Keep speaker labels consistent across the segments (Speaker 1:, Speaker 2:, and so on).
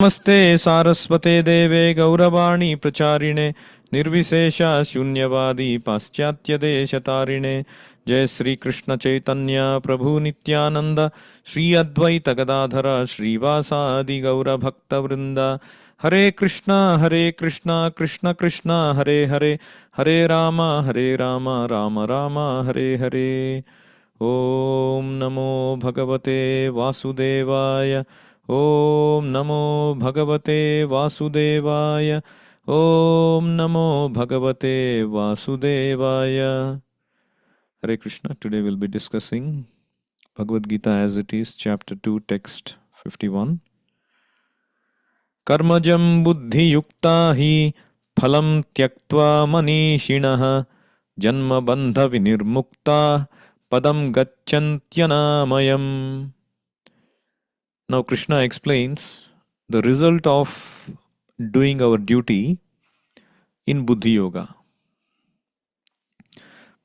Speaker 1: नमस्ते सारस्वते देवे गौरवाणी प्रचारिणे निर्विशेष शून्यवादी पाश्चात्य देशतारिणे जय श्री कृष्ण चैतन्य प्रभु नित्यानंद श्री अद्वैत गदाधर श्रीवासादि गौर भक्त वृंद हरे कृष्णा कृष्ण कृष्ण हरे हरे हरे राम राम राम हरे हरे। ओम नमो भगवते वासुदेवाय। ओम नमो भगवते वासुदेवाय। ओम नमो भगवते वासुदेवाय। Hare Krishna. Today we'll be discussing Bhagavad Gita as it is, chapter 2, text 51. Karmajam buddhi yukta hi phalam tyaktva manishinah janma bandha vinirmukta padam gacchantyanāmayam. Now Krishna explains the result of doing our duty in Buddhi Yoga.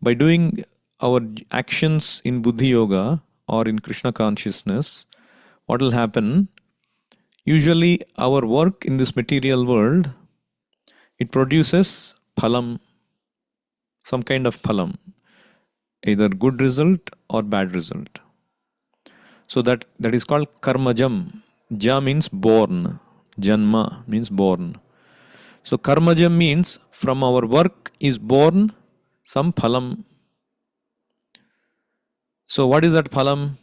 Speaker 1: By doing our actions in Buddhi Yoga or in Krishna consciousness, what will happen? Usually our work in this material world, it produces phalam, some kind of phalam, either good result or bad result. So that is called karmajam. Ja means born. Janma means born. So karmajam means from our work is born some phalam. So what is that phalam?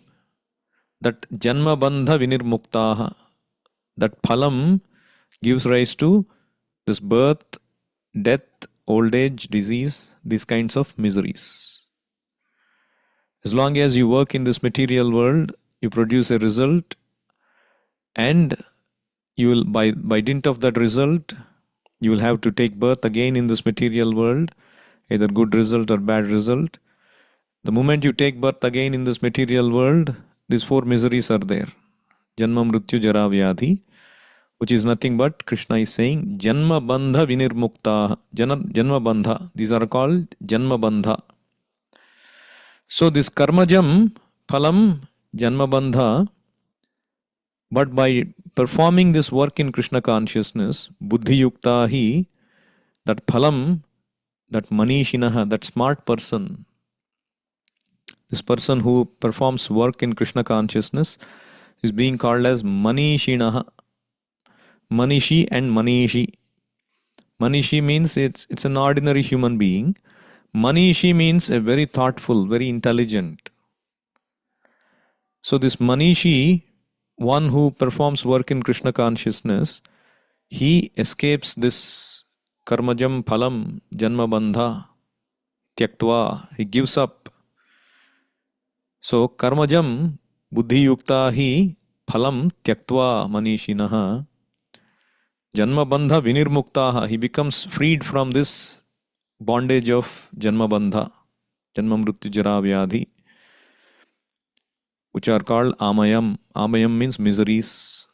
Speaker 1: That janma bandha vinirmuktaha. That phalam gives rise to this birth, death, old age, disease, these kinds of miseries. As long as you work in this material world, you produce a result, and you will by dint of that result, you will have to take birth again in this material world, either good result or bad result. The moment you take birth again in this material world, these four miseries are there. Janma mrityu jara vyadhi, which is nothing but Krishna is saying Janma bandha vinirmukta. Janma bandha. These are called Janma bandha. So this karmajam, phalam, Janma bandha, but by performing this work in Krishna consciousness, buddhi yukta hi, that phalam, that manishinaha, that smart person, this person who performs work in Krishna consciousness is being called as manishinaha. Manishi and manishi. Manishi means it's an ordinary human being. Manishi means a very thoughtful, very intelligent. So this manishi, one who performs work in Krishna consciousness, he escapes this karmajam phalam janma bandha tyaktva. He gives up. So karmajam buddhi yukta hi phalam tyaktva manishinaha janma bandha vinirmuktaha. He becomes freed from this bondage of janma bandha, janma mrityu jara vyadhi, which are called amayam. Amayam means miseries.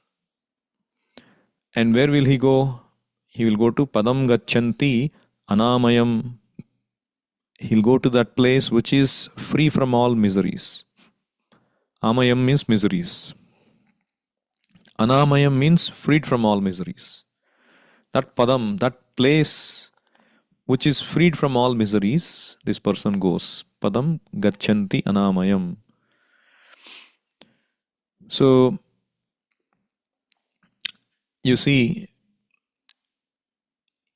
Speaker 1: And where will he go? He will go to padam gacchanti anamayam. He'll go to that place which is free from all miseries. Amayam means miseries. Anamayam means freed from all miseries. That padam, that place which is freed from all miseries, this person goes. Padam gacchanti anamayam. So, you see,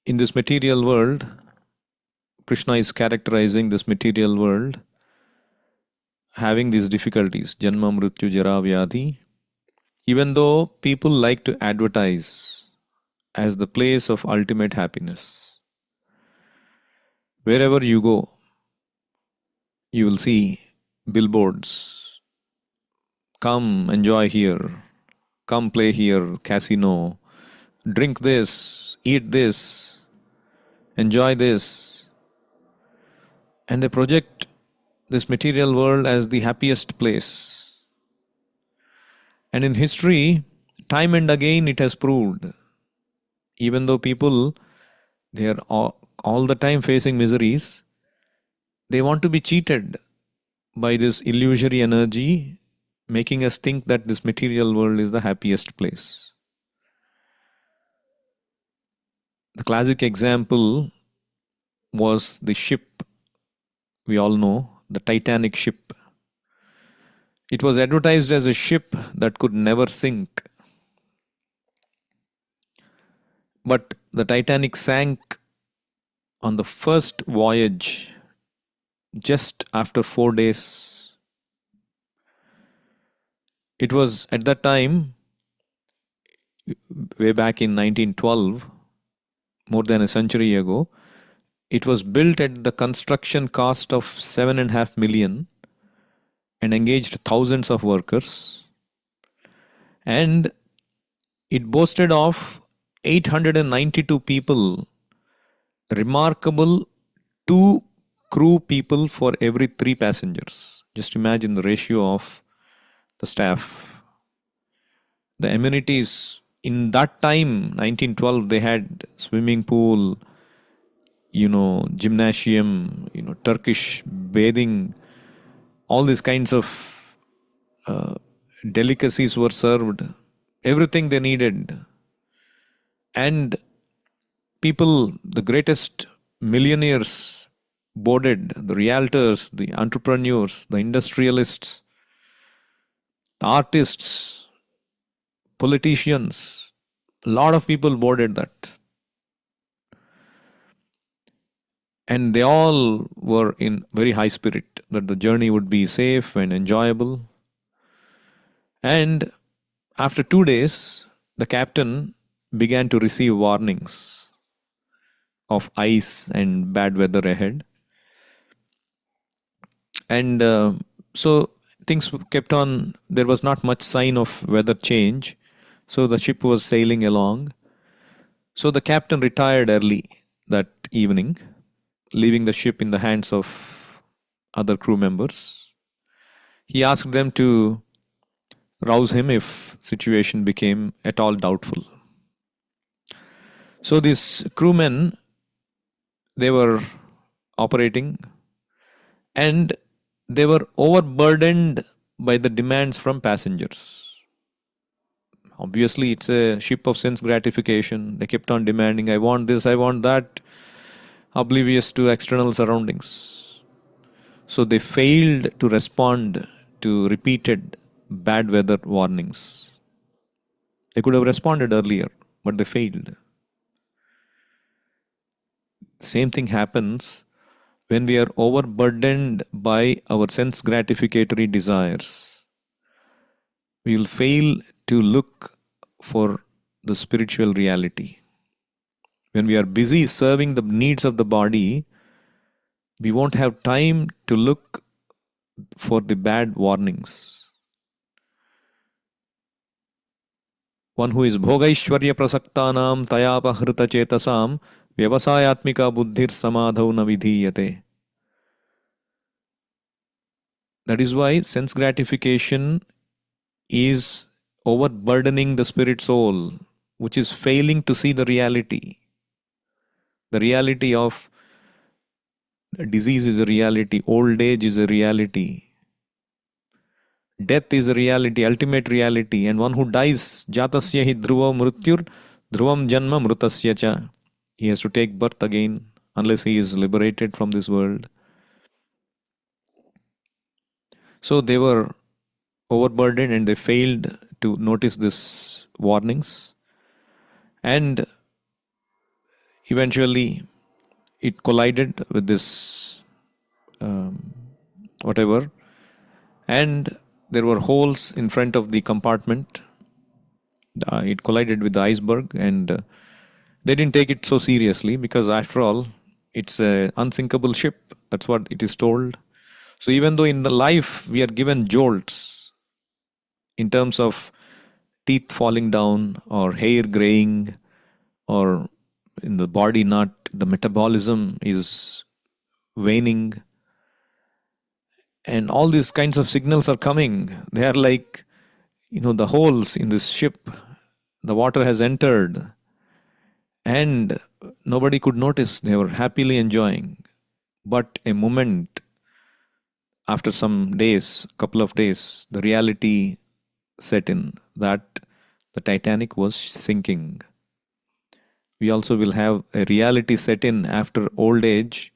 Speaker 1: in this material world, Krishna is characterizing this material world having these difficulties, janma mrityu jara vyadhi. Even though people like to advertise as the place of ultimate happiness, wherever you go, you will see billboards. Come enjoy here, come play here, casino, drink this, eat this, enjoy this. And they project this material world as the happiest place. And in history, time and again it has proved, even though people, they are all the time facing miseries, they want to be cheated by this illusory energy, making us think that this material world is the happiest place. The classic example was the ship we all know, the Titanic ship. It was advertised as a ship that could never sink. But the Titanic sank on the first voyage just after 4 days. It was at that time, way back in 1912, more than a century ago, it was built at the construction cost of 7.5 million and engaged thousands of workers. And it boasted of 892 people, remarkable 2 crew people for every 3 passengers. Just imagine the ratio of the staff. The amenities in that time, 1912, they had swimming pool, gymnasium, Turkish bathing, all these kinds of delicacies were served, everything they needed. And people, the greatest millionaires boarded, the realtors, the entrepreneurs, the industrialists, the artists, politicians, a lot of people boarded that. And they all were in very high spirit that the journey would be safe and enjoyable. And after 2 days, the captain began to receive warnings of ice and bad weather ahead. And so things kept on, there was not much sign of weather change. So the ship was sailing along. So the captain retired early that evening, leaving the ship in the hands of other crew members. He asked them to rouse him if situation became at all doubtful. So these crewmen, they were operating and they were overburdened by the demands from passengers. Obviously, it's a ship of sense gratification. They kept on demanding, I want this, I want that, oblivious to external surroundings. So they failed to respond to repeated bad weather warnings. They could have responded earlier, but they failed. Same thing happens when we are overburdened by our sense gratificatory desires. We will fail to look for the spiritual reality. When we are busy serving the needs of the body, we won't have time to look for the bad warnings. One who is bhogaishwarya prasaktanam tayapahrita chetasam vyavasayatmika buddhir samadhau na vidhiyate. That is why sense gratification is overburdening the spirit soul, which is failing to see the reality. The reality of disease is a reality, old age is a reality, death is a reality, ultimate reality, and one who dies, jatasya hi dhruva mrutyur dhruvam janma mrutasya cha. He has to take birth again unless he is liberated from this world. So they were overburdened and they failed to notice these warnings. And eventually it collided with this whatever. And there were holes in front of the compartment. It collided with the iceberg and they didn't take it so seriously because after all, it's an unsinkable ship. That's what it is told. So even though in the life we are given jolts in terms of teeth falling down or hair graying or in the body not, the metabolism is waning and all these kinds of signals are coming. They are like, the holes in this ship, the water has entered and nobody could notice. They were happily enjoying. But a moment, after some days, couple of days, the reality set in that the Titanic was sinking. we also will have a reality set in after old age.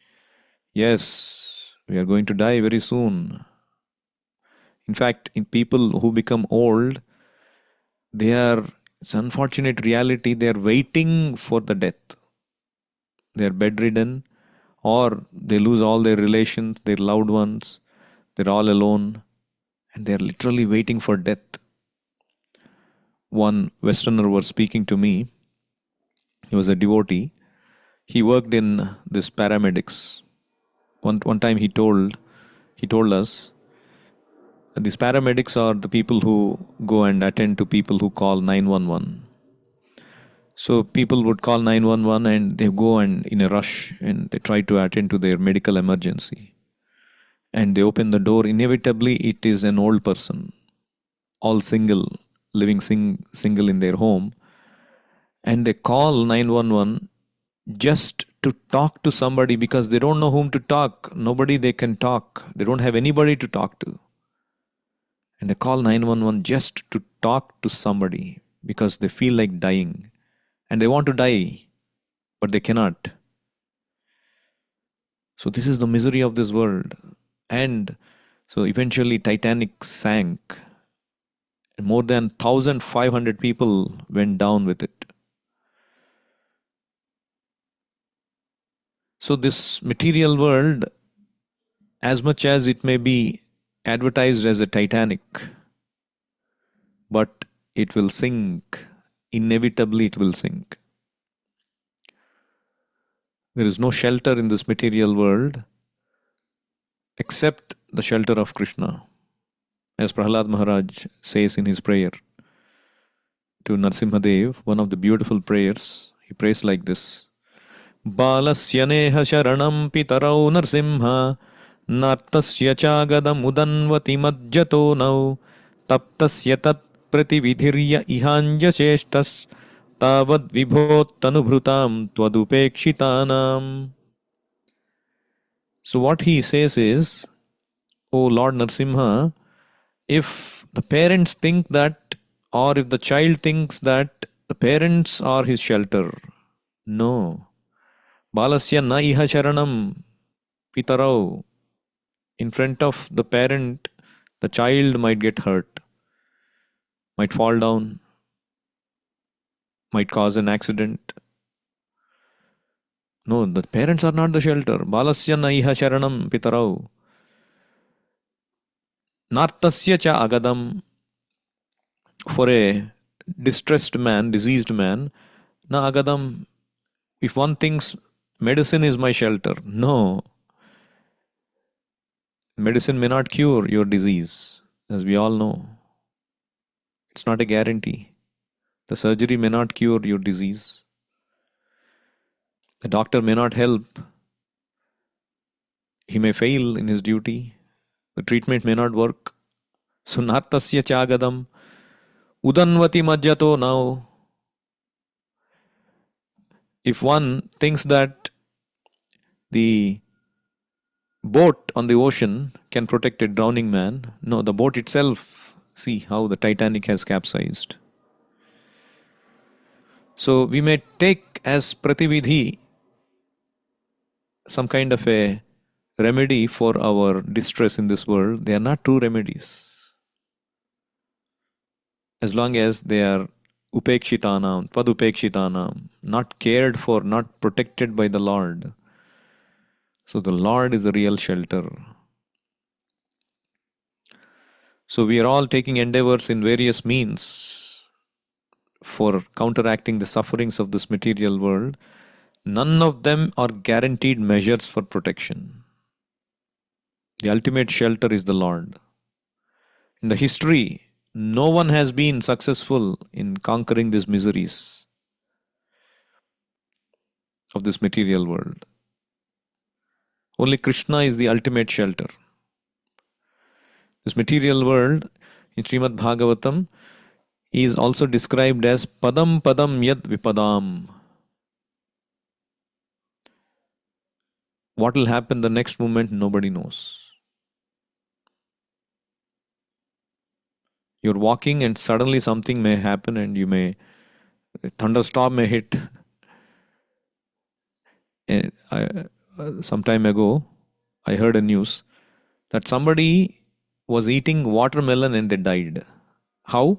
Speaker 1: Yes, we are going to die very soon. In fact, in people who become old, it's unfortunate reality, they are waiting for the death. They are bedridden, or they lose all their relations, their loved ones, they're all alone, and they're literally waiting for death. One Westerner was speaking to me. He was a devotee. He worked in this paramedics. One time he told us that these paramedics are the people who go and attend to people who call 911. So people would call 911 and they go and in a rush and they try to attend to their medical emergency. And they open the door. Inevitably, it is an old person, all single, living single in their home. And they call 911 just to talk to somebody because they don't know whom to talk. Nobody they can talk. They don't have anybody to talk to. And they call 911 just to talk to somebody because they feel like dying. And they want to die, but they cannot. So this is the misery of this world. And so eventually Titanic sank. More than 1,500 people went down with it. So this material world, as much as it may be advertised as a Titanic, but it will sink. Inevitably it will sink. There is no shelter in this material world except the shelter of Krishna. As Prahlad Maharaj says in his prayer to Narsimhadev, one of the beautiful prayers, he prays like this. Balasya neha sharanam pitarau narsimha nartasya chagadam udanvati madjato nau taptasya tat pratividhirya ihanja sheshtas tavad vibhotanubhrutam tvadupekshitanam. So what he says is, O Lord Narsimha, if the parents think that, or if the child thinks that the parents are his shelter, no. Balasya na iha sharanam pitarau. In front of the parent, the child might get hurt, might fall down, might cause an accident. No, the parents are not the shelter. Balasya na iha sharanam pitarau. Nartasya cha agadam. For a distressed man, diseased man, na agadam, if one thinks medicine is my shelter, no. Medicine may not cure your disease, as we all know. It's not a guarantee. The surgery may not cure your disease. The doctor may not help. He may fail in his duty. The treatment may not work. So nartasya chagadam udanvati majjato now. If one thinks that the boat on the ocean can protect a drowning man, no, the boat itself, see how the Titanic has capsized. So we may take as pratividhi some kind of a remedy for our distress in this world. They are not true remedies. As long as they are upekshitanam, padupekshitanam, not cared for, not protected by the Lord. So the Lord is the real shelter. So we are all taking endeavors in various means for counteracting the sufferings of this material world. None of them are guaranteed measures for protection. The ultimate shelter is the Lord. In the history, no one has been successful in conquering these miseries of this material world. Only Krishna is the ultimate shelter. This material world in Srimad Bhagavatam is also described as Padam Padam Yad Vipadam. What will happen the next moment, nobody knows. You're walking and suddenly something may happen and a thunderstorm may hit. Some time ago, I heard a news that somebody was eating watermelon and they died. How?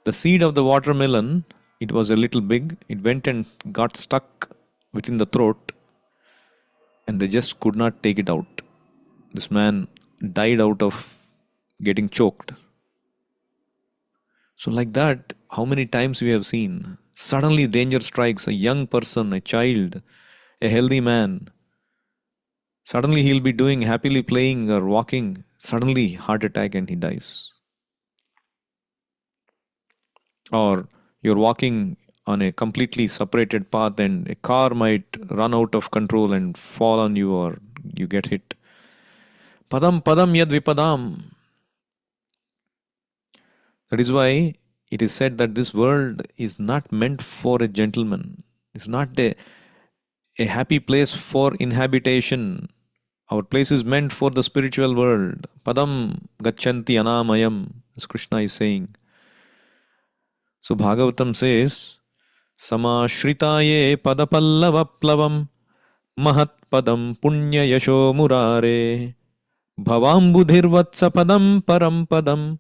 Speaker 1: The seed of the watermelon, it was a little big, it went and got stuck within the throat and they just could not take it out. This man died out of getting choked. So, like that, how many times we have seen? Suddenly, danger strikes a young person, a child, a healthy man. Suddenly, he'll be doing happily playing or walking. Suddenly, heart attack and he dies. Or you're walking on a completely separated path and a car might run out of control and fall on you or you get hit. Padam padam yad vipadam. That is why it is said that this world is not meant for a gentleman. It's not a happy place for inhabitation. Our place is meant for the spiritual world. Padam gachanti anamayam, as Krishna is saying. So Bhagavatam says, Samashritaye padapallavaplavam mahat padam punya yasho murare bhavambudhirvatsa padam param padam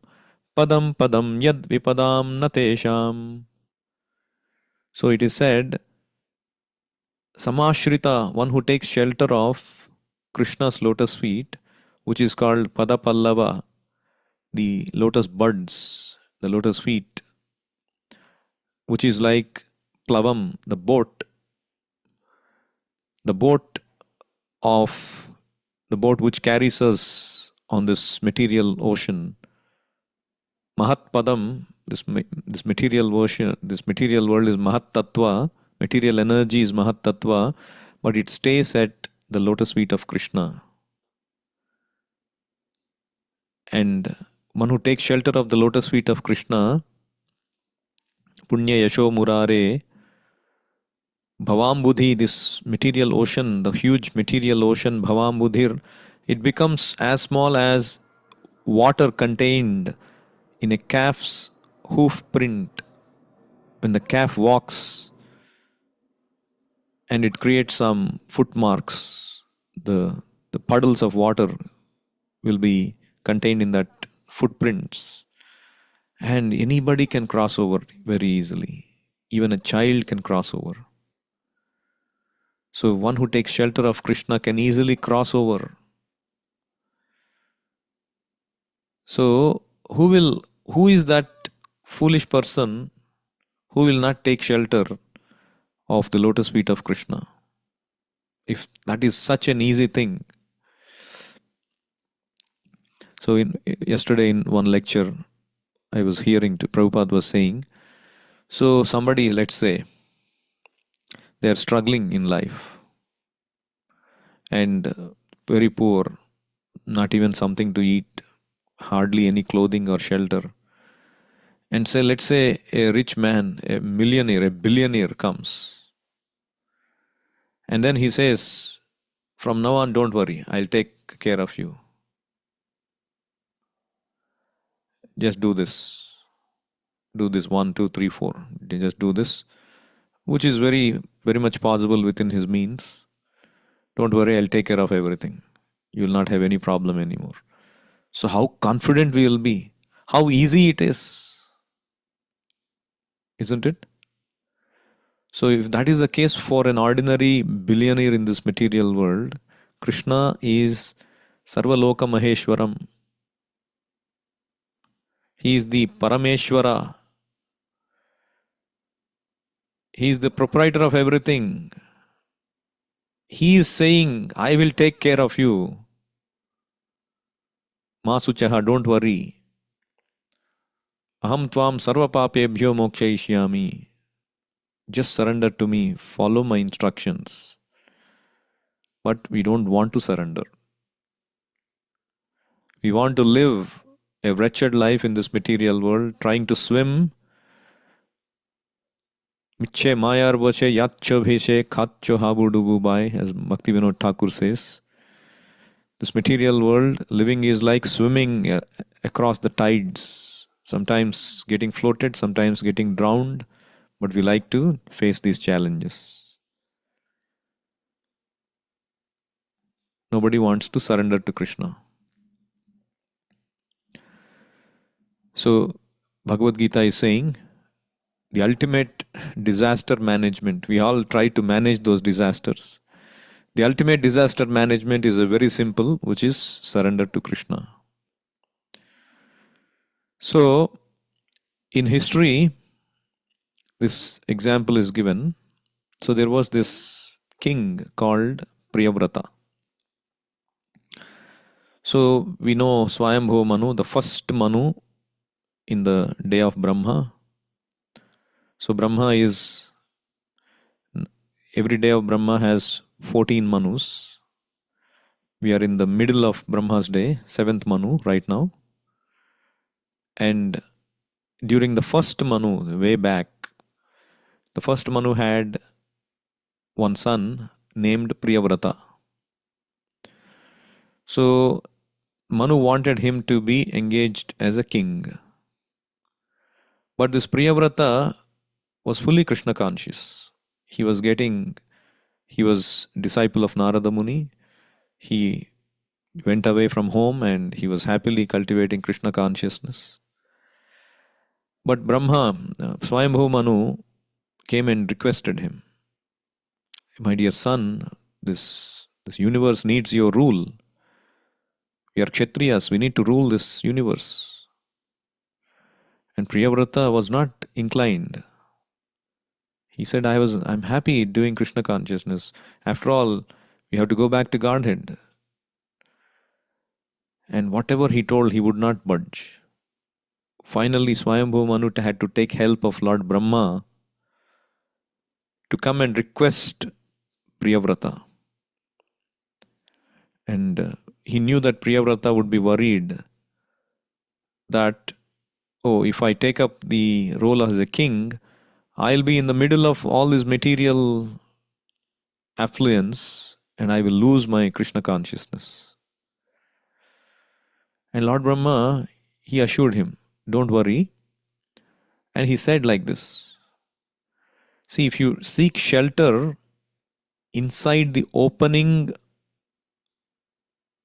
Speaker 1: padam padam yad vipadam natesham. So it is said, Samashrita, one who takes shelter of Krishna's lotus feet, which is called Padapallava, the lotus buds, the lotus feet, which is like Plavam, the boat of the boat which carries us on this material ocean. Mahat Padam, this material ocean, this material world is Mahat Tattva, material energy is Mahat Tattva, but it stays at the lotus feet of Krishna. And one who takes shelter of the lotus feet of Krishna, Punya Yasho Murare, Bhavambudhi, this material ocean, the huge material ocean, Bhavambudhir, it becomes as small as water contained in a calf's hoof print. When the calf walks and it creates some footmarks, the puddles of water will be contained in that footprints. And anybody can cross over very easily. Even a child can cross over. So one who takes shelter of Krishna can easily cross over. So who is that foolish person who will not take shelter of the lotus feet of Krishna? If that is such an easy thing. So yesterday in one lecture, I was hearing Prabhupada was saying, so somebody, let's say, they are struggling in life and very poor, not even something to eat, hardly any clothing or shelter. And say, let's say a rich man, a millionaire, a billionaire comes. And then he says, from now on, don't worry, I'll take care of you. Just do this. Do this 1, 2, 3, 4. Just do this, which is very, very much possible within his means. Don't worry, I'll take care of everything. You will not have any problem anymore. So how confident we will be. How easy it is. Isn't it? So if that is the case for an ordinary billionaire in this material world, Krishna is Sarvaloka Maheshwaram. He is the Parameshwara. He is the proprietor of everything. He is saying, I will take care of you. Masuchaha, don't worry. Aham tvam sarva papebhyo mokshayishyami. Just surrender to me, follow my instructions. But we don't want to surrender. We want to live a wretched life in this material world, trying to swim. Miche mayar vache yatcho bheshe khatcho habudubu bai, as Bhaktivinoda Thakur says. This material world, living is like swimming across the tides. Sometimes getting floated, sometimes getting drowned. But we like to face these challenges. Nobody wants to surrender to Krishna. So, Bhagavad Gita is saying the ultimate disaster management. We all try to manage those disasters. The ultimate disaster management is a very simple, which is surrender to Krishna. So, in history, this example is given. So, there was this king called Priyavrata. So, we know Swayambhu Manu, the first Manu in the day of Brahma. So, Brahma is, every day of Brahma has 14 Manus. We are in the middle of Brahma's day, 7th Manu right now. And during the first Manu, way back, the first Manu had one son named Priyavrata. So Manu wanted him to be engaged as a king. But this Priyavrata was fully Krishna conscious. He was disciple of Narada Muni. He went away from home and he was happily cultivating Krishna consciousness. But Brahma, Swayambhu Manu, came and requested him, my dear son, this universe needs your rule. We are Kshatriyas, we need to rule this universe. And Priyavrata was not inclined. He said, I'm happy doing Krishna consciousness. After all, we have to go back to Godhead. And whatever he told, he would not budge. Finally, Swayambhu Manu had to take help of Lord Brahma to come and request Priyavrata. And he knew that Priyavrata would be worried that, oh, if I take up the role as a king, I'll be in the middle of all this material affluence and I will lose my Krishna consciousness. And Lord Brahma, he assured him, don't worry. And he said like this, see, if you seek shelter inside the opening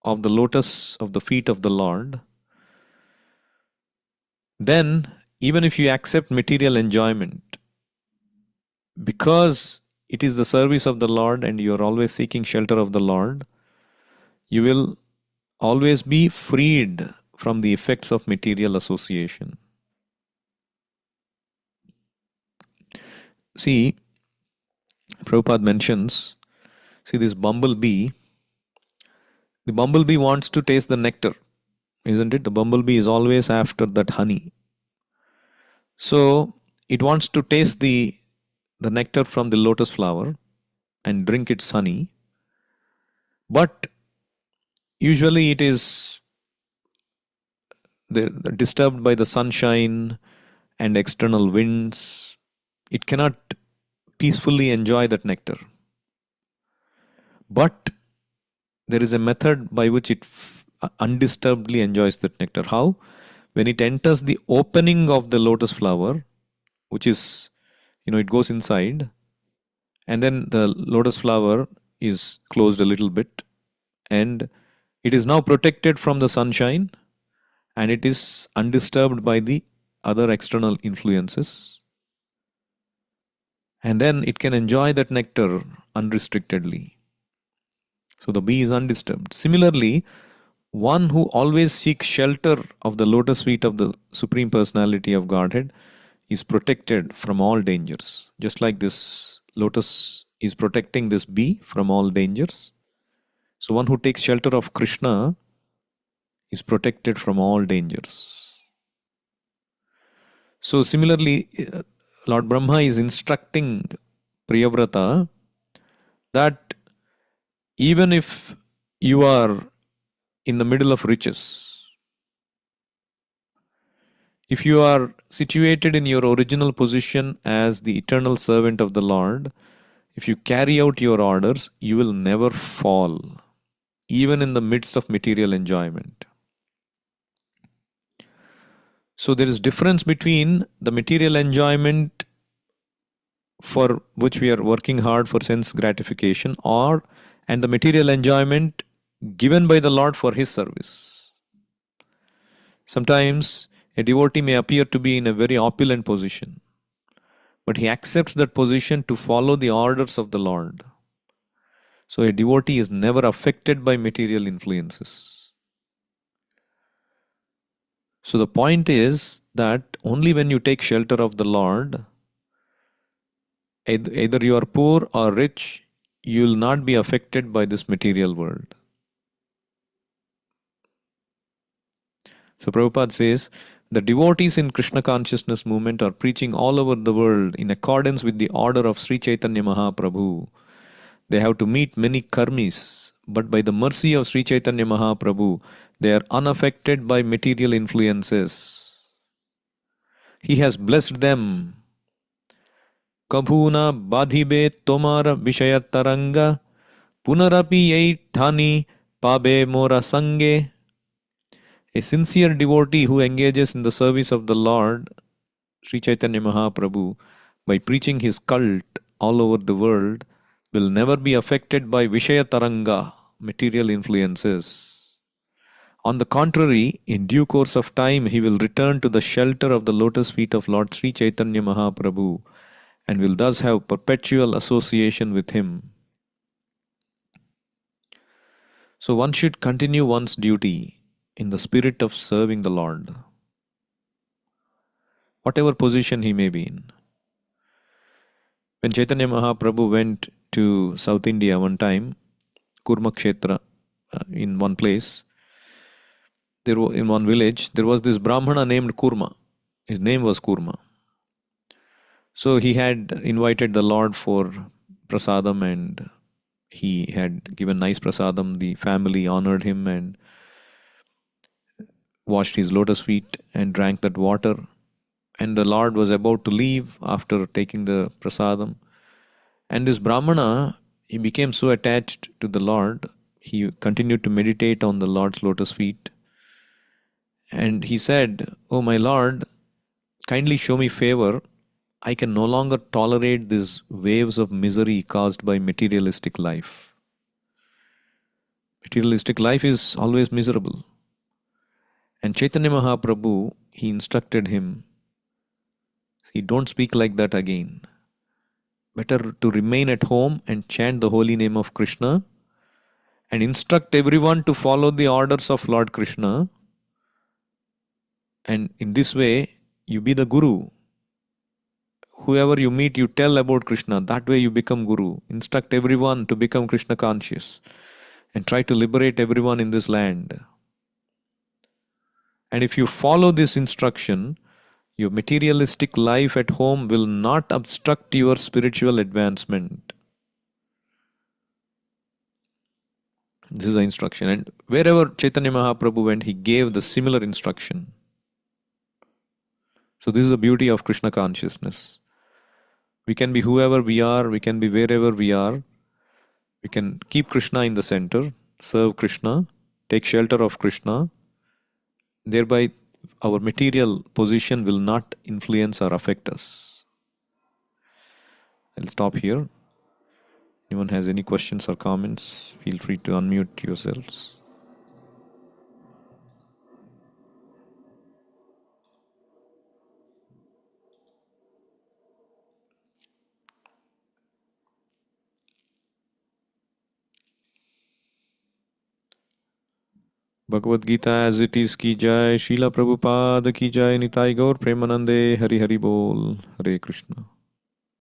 Speaker 1: of the lotus of the feet of the Lord, then even if you accept material enjoyment, because it is the service of the Lord and you are always seeking shelter of the Lord, you will always be freed from the effects of material association. See, Prabhupada mentions, see this bumblebee, the bumblebee wants to taste the nectar, isn't it? The bumblebee is always after that honey. So it wants to taste the nectar from the lotus flower and drink its honey. But usually it is disturbed by the sunshine and external winds. It cannot peacefully enjoy that nectar. But there is a method by which it undisturbedly enjoys that nectar. How? When it enters the opening of the lotus flower, which is, it goes inside, and then the lotus flower is closed a little bit, and it is now protected from the sunshine, and it is undisturbed by the other external influences. And then it can enjoy that nectar unrestrictedly. So the bee is undisturbed. Similarly, one who always seeks shelter of the lotus feet of the Supreme Personality of Godhead is protected from all dangers. Just like this lotus is protecting this bee from all dangers. So one who takes shelter of Krishna is protected from all dangers. So similarly, Lord Brahma is instructing Priyavrata that even if you are in the middle of riches, if you are situated in your original position as the eternal servant of the Lord, if you carry out your orders, you will never fall, even in the midst of material enjoyment. So there is difference between the material enjoyment for which we are working hard for sense gratification and the material enjoyment given by the Lord for his service. Sometimes a devotee may appear to be in a very opulent position, but he accepts that position to follow the orders of the Lord. So a devotee is never affected by material influences. So the point is that only when you take shelter of the Lord, either you are poor or rich, you will not be affected by this material world. So Prabhupada says, the devotees in Krishna consciousness movement are preaching all over the world in accordance with the order of Sri Chaitanya Mahaprabhu. They have to meet many karmis, but by the mercy of Sri Chaitanya Mahaprabhu, they are unaffected by material influences. He has blessed them. Kabhuna badhibe tomara vishayat taranga punarapi yai thani pabe mora sange. A sincere devotee who engages in the service of the Lord, Sri Chaitanya Mahaprabhu, by preaching his cult all over the world, will never be affected by Vishaya Taranga, material influences. On the contrary, in due course of time, he will return to the shelter of the lotus feet of Lord Sri Chaitanya Mahaprabhu and will thus have perpetual association with him. So one should continue one's duty in the spirit of serving the Lord, whatever position he may be in. When Chaitanya Mahaprabhu went to South India one time, Kurma Kshetra, in one place, in one village, there was this Brahmana named Kurma. His name was Kurma. So he had invited the Lord for prasadam and he had given nice prasadam. The family honored him and washed his lotus feet and drank that water. And the Lord was about to leave after taking the prasadam. And this Brahmana, he became so attached to the Lord, he continued to meditate on the Lord's lotus feet. And he said, "Oh my Lord, kindly show me favor. I can no longer tolerate these waves of misery caused by materialistic life. Materialistic life is always miserable." And Chaitanya Mahaprabhu, he instructed him, "See, don't speak like that again. Better to remain at home and chant the holy name of Krishna and instruct everyone to follow the orders of Lord Krishna. And in this way, you be the Guru. Whoever you meet, you tell about Krishna. That way you become Guru. Instruct everyone to become Krishna conscious and try to liberate everyone in this land. And if you follow this instruction, your materialistic life at home will not obstruct your spiritual advancement." This is the instruction. And wherever Chaitanya Mahaprabhu went, he gave the similar instruction. So this is the beauty of Krishna consciousness. We can be whoever we are, we can be wherever we are. We can keep Krishna in the center, serve Krishna, take shelter of Krishna. Thereby, our material position will not influence or affect us. I'll stop here. Anyone has any questions or comments, feel free to unmute yourselves. Bhagavad Gita as it is ki jai, Srila Prabhupada ki jai, Nitai Gaur Premanande, Hari Hari Bol, Hare Krishna.